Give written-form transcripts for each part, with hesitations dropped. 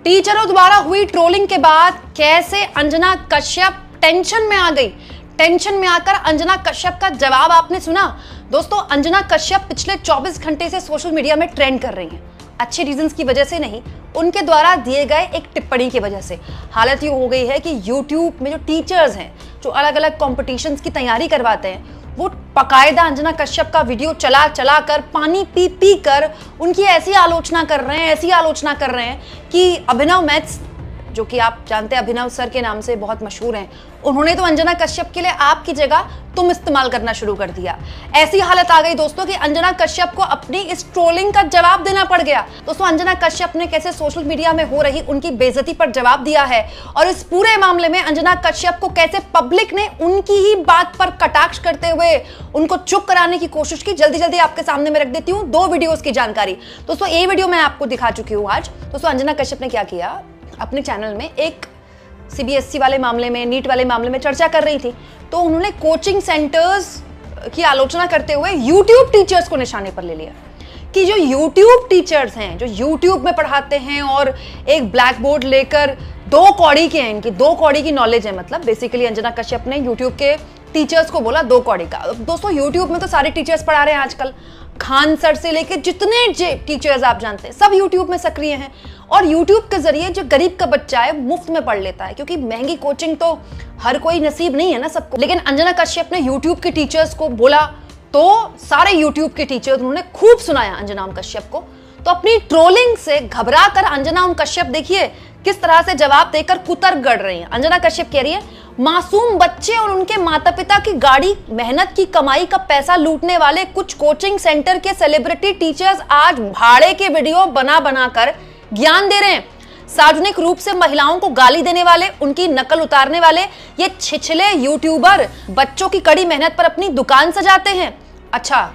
टीचरों द्वारा हुई ट्रोलिंग के बाद कैसे अंजना कश्यप टेंशन में आ गई। टेंशन में आकर अंजना कश्यप का जवाब आपने सुना। दोस्तों, अंजना कश्यप पिछले 24 घंटे से सोशल मीडिया में ट्रेंड कर रही हैं। अच्छे रीजंस की वजह से नहीं, उनके द्वारा दिए गए एक टिप्पणी की वजह से। हालत ये हो गई है कि YouTube में जो टीचर्स हैं, जो अलग अलग कॉम्पिटिशन्स की तैयारी करवाते हैं, वो बाकायदा अंजना कश्यप का वीडियो चला चला कर, पानी पी पी कर उनकी ऐसी आलोचना कर रहे हैं कि अभिनव मैथ्स, जो कि आप जानते हैं अभिनव सर के नाम से बहुत मशहूर हैं, उन्होंने तो अंजना कश्यप के लिए आपकी जगह तुम इस्तेमाल करना शुरू कर दिया। ऐसी हालत आ गई दोस्तों कि अंजना कश्यप को अपनी इस ट्रोलिंग का जवाब देना पड़ गया। दोस्तों, अंजना कश्यप ने कैसे सोशल मीडिया में हो रही उनकी बेइज्जती पर जवाब दिया है और इस पूरे मामले में अंजना कश्यप को कैसे पब्लिक ने उनकी ही बात पर कटाक्ष करते हुए उनको चुप कराने की कोशिश की, जल्दी जल्दी आपके सामने में रख देती हूँ 2 वीडियोज की जानकारी। दोस्तों, ये वीडियो मैं आपको दिखा चुकी हूँ आज। दोस्तों, अंजना कश्यप ने क्या किया, अपने चैनल में एक CBSE वाले मामले में, नीट वाले मामले में चर्चा कर रही थी, तो उन्होंने कोचिंग सेंटर्स की आलोचना करते हुए YouTube टीचर्स को निशाने पर ले लिया कि जो YouTube टीचर्स हैं, जो YouTube में पढ़ाते हैं और एक ब्लैक बोर्ड लेकर 2 कौड़ी के हैं, इनकी 2 कौड़ी की नॉलेज है। मतलब बेसिकली अंजना कश्यप ने YouTube के टीचर्स को बोला 2 कौड़ी का। दोस्तों, YouTube में तो सारे टीचर्स पढ़ा रहे हैं आजकल, खान सर से लेकर जितने टीचर्स आप जानते हैं सब YouTube में सक्रिय हैं और YouTube के जरिए जो गरीब का बच्चा है मुफ्त में पढ़ लेता है, क्योंकि महंगी कोचिंग तो हर कोई नसीब नहीं है ना सबको। लेकिन अंजना कश्यप ने YouTube के टीचर्स को बोला तो सारे YouTube के टीचर्स उन्होंने खूब सुनाया अंजना कश्यप को। तो अपनी ट्रोलिंग से घबरा कर अंजना कश्यप देखिए किस तरह से जवाब देकर कुतर गढ़ रही है। अंजना कश्यप कह रही है, मासूम बच्चे और उनके माता पिता की गाड़ी, मेहनत की कमाई का पैसा लूटने वाले कुछ कोचिंग सेंटर के सेलिब्रिटी टीचर्स आज भाड़े के वीडियो बना बनाकर ज्ञान दे रहे हैं। सार्वजनिक रूप से महिलाओं को गाली देने वाले, उनकी नकल उतारने वाले ये छिछले यूट्यूबर बच्चों की कड़ी मेहनत पर अपनी दुकान सजाते हैं। अच्छा,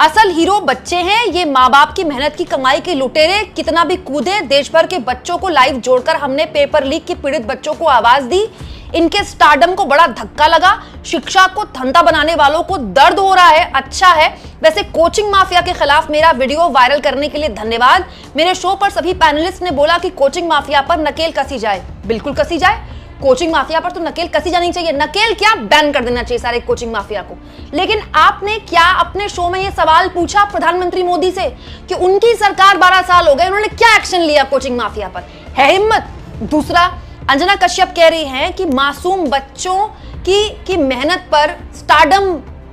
असल हीरो बच्चे हैं, ये माँ बाप की मेहनत की कमाई के लुटेरे कितना भी कूदे। देश भर के बच्चों को लाइव जोड़कर हमने पेपर लीक के पीड़ित बच्चों को आवाज दी। इनके स्टारडम को बड़ा धक्का लगा, शिक्षा को धंधा बनाने वालों को दर्द हो रहा है। अच्छा है, वैसे कोचिंग माफिया के खिलाफ मेरा वीडियो वायरल करने के लिए धन्यवाद। मेरे शो पर सभी पैनलिस्ट ने बोला कि कोचिंग माफिया पर नकेल कसी जाए। बिल्कुल कसी जाए, कोचिंग माफिया पर तो नकेल कसी जानी चाहिए। नकेल क्या, बैन कर देना चाहिए सारे कोचिंग माफिया को। लेकिन आपने क्या अपने शो में ये सवाल पूछा प्रधानमंत्री मोदी से कि उनकी सरकार 12 साल हो गए, उन्होंने क्या एक्शन लिया कोचिंग माफिया पर? है हिम्मत? दूसरा, अंजना कश्यप कह रही हैं कि मासूम बच्चों की मेहनत पर स्टारडम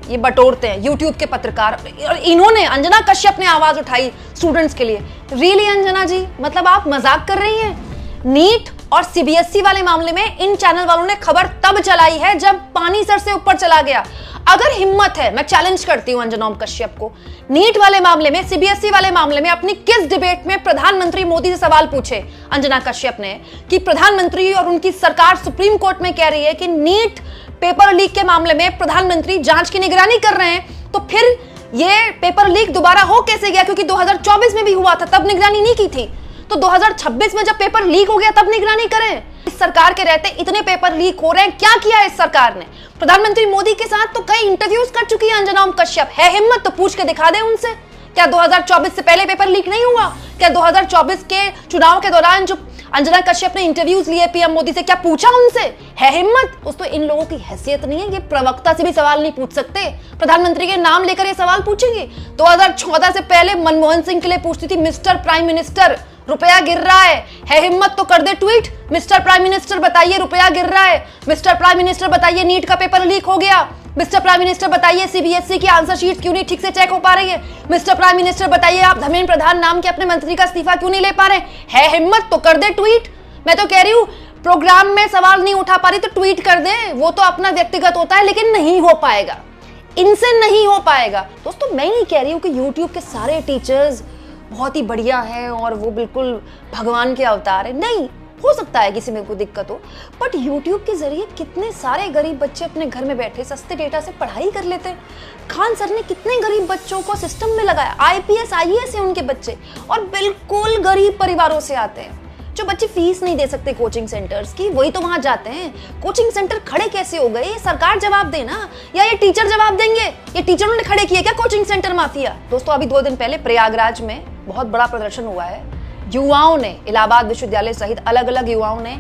ये बटोरते हैं YouTube के पत्रकार, और इन्होंने, अंजना कश्यप ने आवाज उठाई स्टूडेंट्स के लिए। रियली अंजना जी, मतलब आप मजाक कर रही हैं? नीट और CBSE वाले मामले में इन चैनल वालों ने खबर तब चलाई है जब पानी सर से ऊपर चला गया। अगर हिम्मत है, मैं चैलेंज करती हूं अंजना कश्यप को, नीट वाले मामले में, CBSE वाले मामले में अपनी किस डिबेट में प्रधानमंत्री मोदी से सवाल पूछे अंजना कश्यप ने कि प्रधानमंत्री और उनकी सरकार सुप्रीम कोर्ट में कह रही है कि नीट पेपर लीक के मामले में प्रधानमंत्री जांच की निगरानी कर रहे हैं, तो फिर ये पेपर लीक दोबारा हो कैसे गया? क्योंकि 2024 में भी हुआ था, तब निगरानी नहीं की थी, तो 2026 में जब पेपर लीक हो गया तब निगरानी करें। इस सरकार के रहते इतने पेपर लीक हो रहे हैं, क्या किया इस सरकार ने? प्रधानमंत्री मोदी के साथ तो कई इंटरव्यूज कर चुकी है अंजना कश्यप। है हिम्मत तो पूछ के दिखा दे उनसे, क्या 2024 से पहले पेपर लीक नहीं हुआ? क्या 2024 के चुनाव के दौरान जो अंजना कश्यप ने इंटरव्यूज लिए PM मोदी से, क्या पूछा उनसे? है हिम्मत? दोस्तों, इन लोगों की हैसियत नहीं है, ये प्रवक्ता से भी सवाल नहीं पूछ सकते, प्रधानमंत्री के नाम लेकर ये सवाल पूछेंगे। 2014 से पहले मनमोहन सिंह के लिए पूछती थी, मिस्टर प्राइम मिनिस्टर रुपया गिर रहा है हिम्मत तो कर दे ट्वीट, मिस्टर प्राइम मिनिस्टर बताइए रुपया गिर रहा है, मिस्टर प्राइम मिनिस्टर बताइए नीट का पेपर लीक हो गया, मिस्टर प्राइम मिनिस्टर बताइए CBSE की आंसर शीट क्यों नहीं ठीक से चेक हो पा रही है, मिस्टर प्राइम मिनिस्टर बताइए आप धर्मेंद्र प्रधान नाम के अपने मंत्री का इस्तीफा क्यों नहीं ले पा रहे? है हिम्मत तो कर दे ट्वीट। मैं तो कह रही हूँ, प्रोग्राम में सवाल नहीं उठा पा रही तो ट्वीट कर दे, वो तो अपना व्यक्तिगत होता है, लेकिन नहीं हो पाएगा, इनसे नहीं हो पाएगा। दोस्तों, मैं नहीं कह रही हूँ कि YouTube के सारे टीचर्स बहुत ही बढ़िया है और वो बिल्कुल भगवान के अवतार है, नहीं, हो सकता है किसी में कोई दिक्कत हो, बट YouTube के जरिए कितने सारे गरीब बच्चे अपने घर में बैठे सस्ते डेटा से पढ़ाई कर लेते हैं। खान सर ने कितने गरीब बच्चों को सिस्टम में लगाया, IPS IAS है उनके बच्चे, और बिल्कुल गरीब परिवारों से आते हैं। जो बच्चे फीस नहीं दे सकते कोचिंग सेंटर्स की, वही तो वहां जाते हैं। कोचिंग सेंटर खड़े कैसे हो गए, सरकार जवाब देना या ये टीचर जवाब देंगे? ये टीचरों ने खड़े किए क्या कोचिंग सेंटर माफिया? दोस्तों, अभी 2 दिन पहले प्रयागराज में बहुत बड़ा प्रदर्शन हुआ है युवाओं ने, इलाहाबाद विश्वविद्यालय सहित अलग अलग युवाओं ने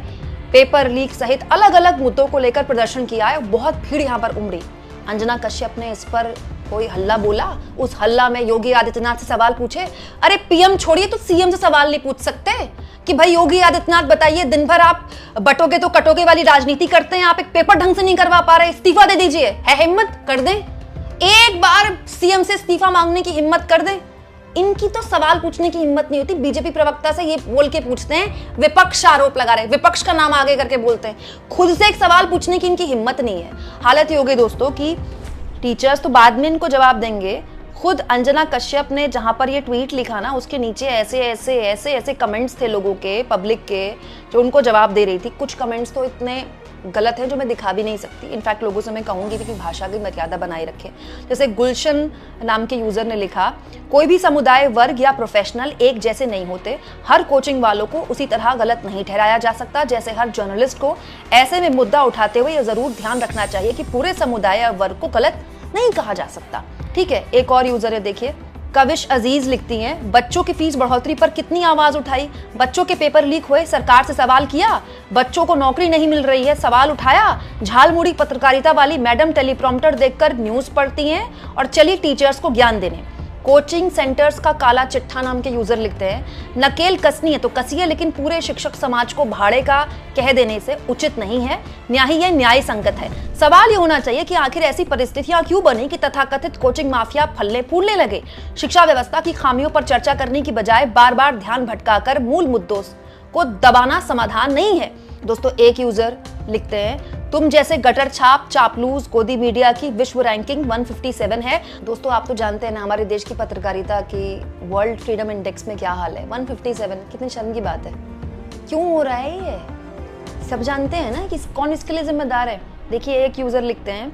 पेपर लीक सहित अलग अलग मुद्दों को लेकर प्रदर्शन किया है। बहुत भीड़ यहाँ पर उमड़ी। अंजना कश्यप ने इस पर कोई हल्ला बोला, उस हल्ला में योगी आदित्यनाथ से सवाल पूछे। अरे पीएम छोड़िए तो सीएम से सवाल नहीं पूछ सकते कि भाई योगी आदित्यनाथ बताइए, दिन भर आप बटोगे तो कटोगे वाली राजनीति करते हैं, आप एक पेपर ढंग से नहीं करवा पा रहे, इस्तीफा दे दीजिए। है हिम्मत, कर दें एक बार सीएम से इस्तीफा मांगने की हिम्मत कर दें। इनकी तो सवाल पूछने की हिम्मत नहीं होती। बीजेपी प्रवक्ता से ये बोल के पूछते हैं, विपक्ष आरोप लगा रहे, विपक्ष का नाम आगे करके बोलते हैं, खुद से एक सवाल पूछने की इनकी हिम्मत नहीं है। हालत ये हो गई दोस्तों कि टीचर्स तो बाद में इनको जवाब देंगे। खुद अंजना कश्यप ने जहां पर ये ट्वीट लिखा ना, उसके नीचे ऐसे ऐसे ऐसे ऐसे कमेंट्स थे लोगों के, पब्लिक के, जो उनको जवाब दे रही थी। कुछ कमेंट्स तो इतने गलत है जो मैं दिखा भी नहीं सकती। इनफैक्ट लोगों से मैं कहूंगी कि भाषा की मर्यादा बनाए रखें। जैसे गुलशन नाम के यूजर ने लिखा, कोई भी समुदाय, वर्ग या प्रोफेशनल एक जैसे नहीं होते। हर कोचिंग वालों को उसी तरह गलत नहीं ठहराया जा सकता जैसे हर जर्नलिस्ट को। ऐसे में मुद्दा उठाते हुए यह जरूर ध्यान रखना चाहिए कि पूरे समुदाय या वर्ग को गलत नहीं कहा जा सकता। ठीक है, एक और यूजर है, देखिए कविश अजीज लिखती हैं, बच्चों की फीस बढ़ोतरी पर कितनी आवाज उठाई, बच्चों के पेपर लीक हुए, सरकार से सवाल किया, बच्चों को नौकरी नहीं मिल रही है, सवाल उठाया। झालमुड़ी पत्रकारिता वाली मैडम टेलीप्रॉम्प्टर देखकर न्यूज पढ़ती हैं और चली टीचर्स को ज्ञान देने। कोचिंग सेंटर्स का काला चिट्ठा नाम के यूजर लिखते हैं, नकेल कसनी है तो कसिए, लेकिन पूरे शिक्षक समाज को भाड़े का कह देने से उचित नहीं है, यह न्याय संगत है। सवाल ये होना चाहिए कि आखिर ऐसी परिस्थितियां क्यों बनी कि तथाकथित कोचिंग माफिया फलने फूलने लगे। शिक्षा व्यवस्था की खामियों पर चर्चा करने की बजाय बार बार ध्यान भटकाकर मूल मुद्दों को दबाना समाधान नहीं है। दोस्तों एक यूजर लिखते हैं, तुम जैसे गटर छाप चापलूस गोदी मीडिया की विश्व रैंकिंग 157 है। दोस्तों आप तो जानते हैं ना हमारे देश की पत्रकारिता की वर्ल्ड फ्रीडम इंडेक्स में क्या हाल है। 157 कितनी शर्म की बात है। क्यों हो रहा है ये, सब जानते हैं ना कि कौन इसके लिए जिम्मेदार है। देखिए एक यूजर लिखते हैं,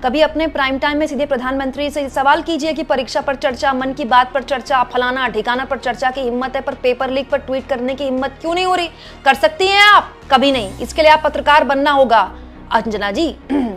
कभी अपने प्राइम टाइम में सीधे प्रधानमंत्री से सवाल कीजिए कि परीक्षा पर चर्चा, मन की बात पर चर्चा, फलाना ठिकाना पर चर्चा की हिम्मत है, पर पेपर लीक पर ट्वीट करने की हिम्मत क्यों नहीं हो रही। कर सकती हैं आप, कभी नहीं। इसके लिए आप पत्रकार बनना होगा अंजना जी।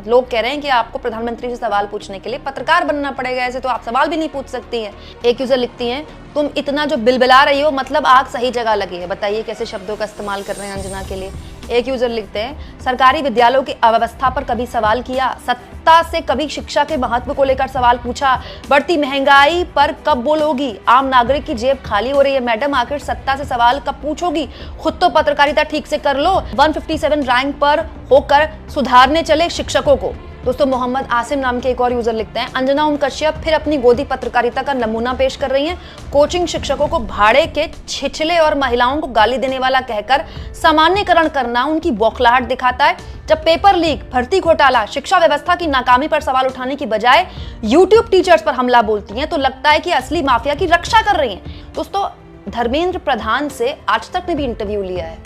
लोग कह रहे हैं कि आपको प्रधानमंत्री से सवाल पूछने के लिए पत्रकार बनना पड़ेगा, ऐसे तो आप सवाल भी नहीं पूछ सकती हैं। एक यूजर लिखती हैं, तुम इतना जो बिलबिला रही हो मतलब आग सही जगह लगी है। बताइए कैसे शब्दों का इस्तेमाल कर रहे हैं अंजना के लिए। एक यूजर लिखते हैं, सरकारी विद्यालयों की अव्यवस्था पर कभी सवाल किया, सत्ता से कभी शिक्षा के महत्व को लेकर सवाल पूछा, बढ़ती महंगाई पर कब बोलोगी, आम नागरिक की जेब खाली हो रही है मैडम, आखिर सत्ता से सवाल कब पूछोगी, खुद तो पत्रकारिता ठीक से कर लो। 157 रैंक पर होकर सुधारने चले शिक्षकों को। दोस्तों मोहम्मद आसिम नाम के एक और यूजर लिखते हैं, अंजना ओम कश्यप फिर अपनी गोदी पत्रकारिता का नमूना पेश कर रही हैं। कोचिंग शिक्षकों को भाड़े के छिछले और महिलाओं को गाली देने वाला कहकर सामान्यकरण करना उनकी बौखलाहट दिखाता है। जब पेपर लीक, भर्ती घोटाला, शिक्षा व्यवस्था की नाकामी पर सवाल उठाने की बजाय यूट्यूब टीचर्स पर हमला बोलती हैं तो लगता है कि असली माफिया की रक्षा कर रही हैं। दोस्तों धर्मेंद्र प्रधान से आज तक ने भी इंटरव्यू लिया है।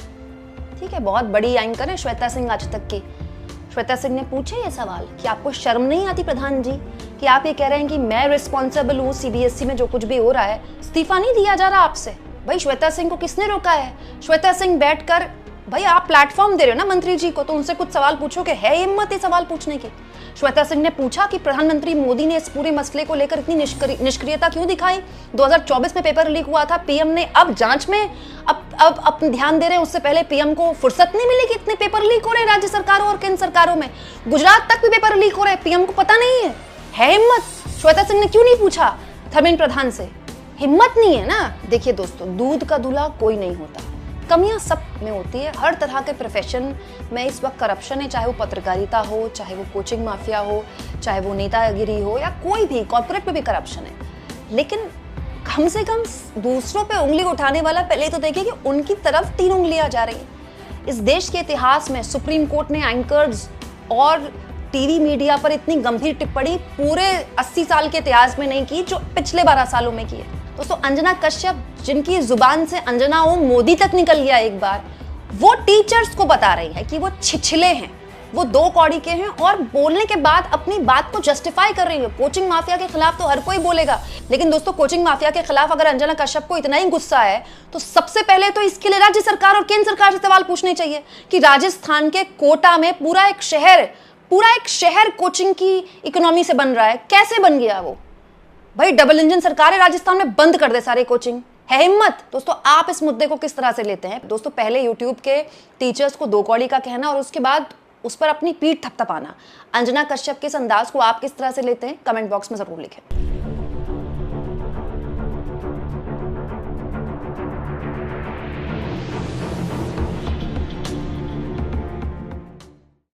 ठीक है, बहुत बड़ी एंकर है श्वेता सिंह आज तक की। श्वेता सिंह ने पूछे ये सवाल कि आपको शर्म नहीं आती प्रधान जी कि आप ये कह रहे हैं कि मैं रिस्पॉन्सिबल हूँ, सीबीएसई में जो कुछ भी हो रहा है, इस्तीफा नहीं दिया जा रहा आपसे। भाई श्वेता सिंह को किसने रोका है। श्वेता सिंह बैठकर, भाई आप प्लेटफॉर्म दे रहे हो ना मंत्री जी को, तो उनसे कुछ सवाल पूछोगे, है हिम्मत ये सवाल पूछने की। श्वेता सिंह ने पूछा कि प्रधानमंत्री मोदी ने इस पूरे मसले को लेकर इतनी निष्क्रियता क्यों दिखाई। 2024 में पेपर लीक हुआ था, पीएम ने अब जांच में अब ध्यान दे रहे हैं, उससे पहले पीएम को फुर्सत नहीं मिली कि इतने पेपर लीक हो रहे हैं राज्य सरकारों और केंद्र सरकारों में। गुजरात तक भी पेपर लीक हो रहे हैं, पीएम को पता नहीं है हिम्मत। श्वेता सिंह ने क्यों नहीं पूछा धर्मेंद्र प्रधान से, हिम्मत नहीं है ना। देखिए दोस्तों, दूध का दूल्हा कोई नहीं होता, कमियां सब में होती है। हर तरह के प्रोफेशन में इस वक्त करप्शन है, चाहे वो पत्रकारिता हो, चाहे वो कोचिंग माफिया हो, चाहे वो नेतागिरी हो, या कोई भी कॉर्पोरेट में भी करप्शन है। लेकिन कम से कम दूसरों पे उंगली उठाने वाला पहले तो देखिए कि उनकी तरफ 3 उंगलियां जा रही हैं। इस देश के इतिहास में सुप्रीम कोर्ट ने एंकर्स और टीवी मीडिया पर इतनी गंभीर टिप्पणी पूरे 80 साल के इतिहास में नहीं की जो पिछले 12 सालों में की है। दोस्तों अंजना कश्यप, जिनकी जुबान से अंजना ओम मोदी तक निकल गया एक बार, वो टीचर्स को बता रही है कि वो छिछले हैं, वो 2 कौड़ी के हैं, और बोलने के बाद अपनी बात को जस्टिफाई कर रही है। कोचिंग माफिया के खिलाफ तो हर कोई बोलेगा, लेकिन दोस्तों कोचिंग माफिया के खिलाफ अगर अंजना कश्यप को इतना ही गुस्सा है तो सबसे पहले तो इसके लिए राज्य सरकार और केंद्र सरकार से सवाल पूछने चाहिए कि राजस्थान के कोटा में पूरा एक शहर कोचिंग की इकोनॉमी से बन रहा है, कैसे बन गया वो। भाई डबल इंजन सरकार है राजस्थान में, बंद कर दे सारे कोचिंग, है हिम्मत। दोस्तों आप इस मुद्दे को किस तरह से लेते हैं? दोस्तों पहले यूट्यूब के टीचर्स को 2 कौड़ी का कहना और उसके बाद उस पर अपनी पीठ थपथपाना। अंजना कश्यप के इस अंदाज को आप किस तरह से लेते हैं? कमेंट बॉक्स में जरूर लिखें।